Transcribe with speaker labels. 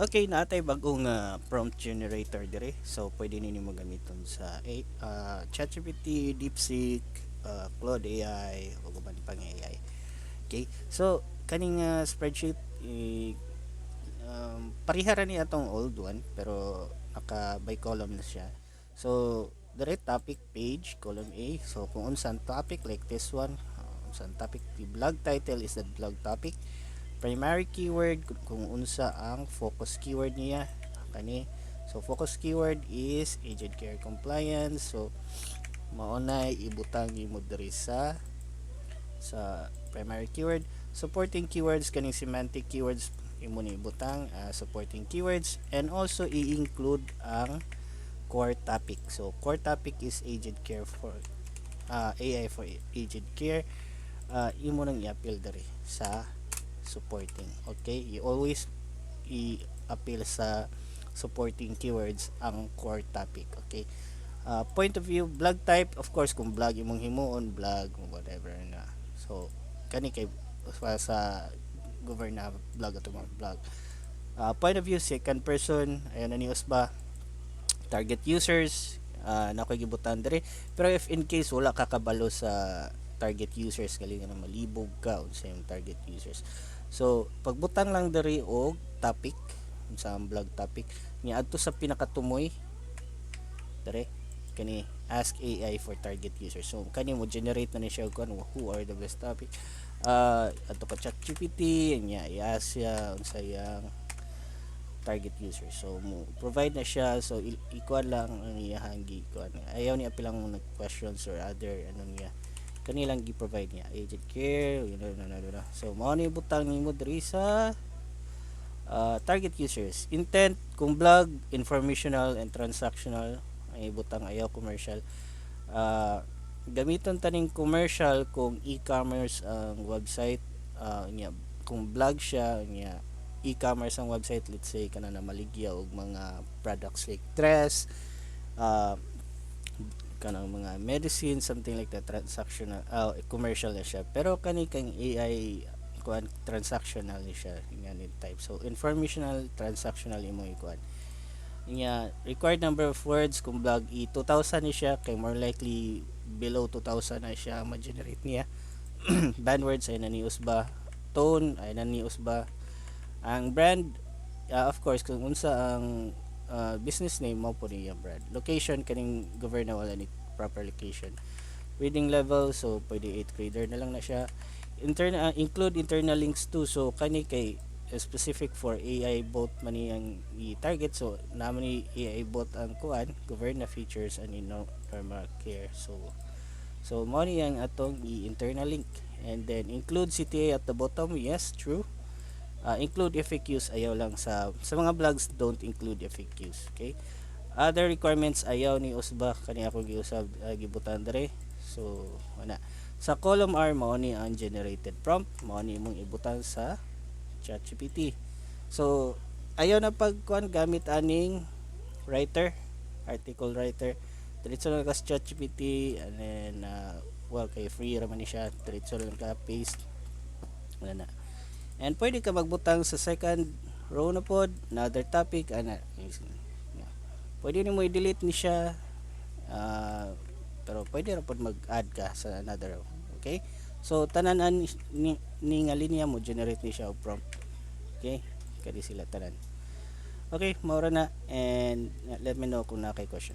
Speaker 1: Okay, naatay bagong prompt generator dire. So pwede ninyo magamiton sa ChatGPT, DeepSeek, Claude AI o uban pang AI. Okay? So kaning spreadsheet parihara ni atong old one pero naka by column na siya. So dire topic page column A. So kung unsan topic like this one, unsan topic, the blog title is the blog topic. Primary keyword kung unsa ang focus keyword niya kani. So focus keyword is aged care compliance. So mao na ibutang imo diri sa primary keyword. Supporting keywords kaning semantic keywords imo ni ibutang supporting keywords, and also i-include ang core topic. So core topic is aged care for AI for aged care. Imo nang i-appeal diri sa supporting. Okay, you always i-appeal sa supporting keywords ang core topic. Okay, point of view blog type, of course kung blog imong himuon, blog whatever na. So kani kay sa govern na blog ato mga blog. Point of view second person, ayan na nius ba. Target users, na ko'y gibutan diri, pero if in case wala ka kabalo sa target users, galing na malibog ka unsa yung target users, so pagbutang lang diri og topic sa blog topic niya adto sa pinakatumoy diri kani ask AI for target users. So kani mo generate na ni siya kung who are the best topic. Ato ka chat GPT niya i-ask siya unsa yang target user. So mo provide na siya, so ikuan lang ang iyahang kuan. Ayaw niya pilang questions or other ano niya. Kani lang gi-provide niya agent care, so mao ni butang nimo diri sa target users. Intent kung blog, informational and transactional ay butang ayaw commercial. Gamiton taning commercial kung e-commerce ang website, niya kung blog siya niya e-commerce ang website, let's say kana na maligya og mga products like dress, uh, kanang mga medicine, something like that, transactional, commercial na siya. Pero kani kang AI kuan transactional ni siya nga ni type. So informational, transactional imo ikuan niya. Required number of words kung blog 2000 ni siya, kay more likely below 2000 na siya ma-generate niya. Band words ay nanius ba, tone ay nanius ba, ang brand, of course kung unsa ang business name mo po niya brand. Location kaning governor wala ni proper location. Reading level, so pwede 8th grader na lang na siya. Include internal links too, so kani kay specific for AI bot man ang i-target. So naman ni AI bot ang kuan govern na features and normal care. So mo ni ang atong i-internal link, and then include CTA at the bottom. Yes, true. Include FAQs, ayaw lang sa mga blogs, don't include FAQs. Okay, other requirements ayaw ni usba kani ako giusab, gibutan dere. So wala sa column R mao ni ang generated prompt, mao ni imong ibutan sa ChatGPT. So ayaw na pagkuan gamit aning writer, article writer, diretso lang ka sa ChatGPT, and then well kay free ra man ni siya, diretso lang ka paste, wala na. And pwede ka magbutang sa second row na pod, another topic, pwede ni mo i-delete ni siya, pero pwede ra pod mag-add ka sa another row. Okay, so tanan ni nga linya mo generate ni siya og prompt. Okay, kadi sila tanan. Okay, maura na, and let me know kung na kay question.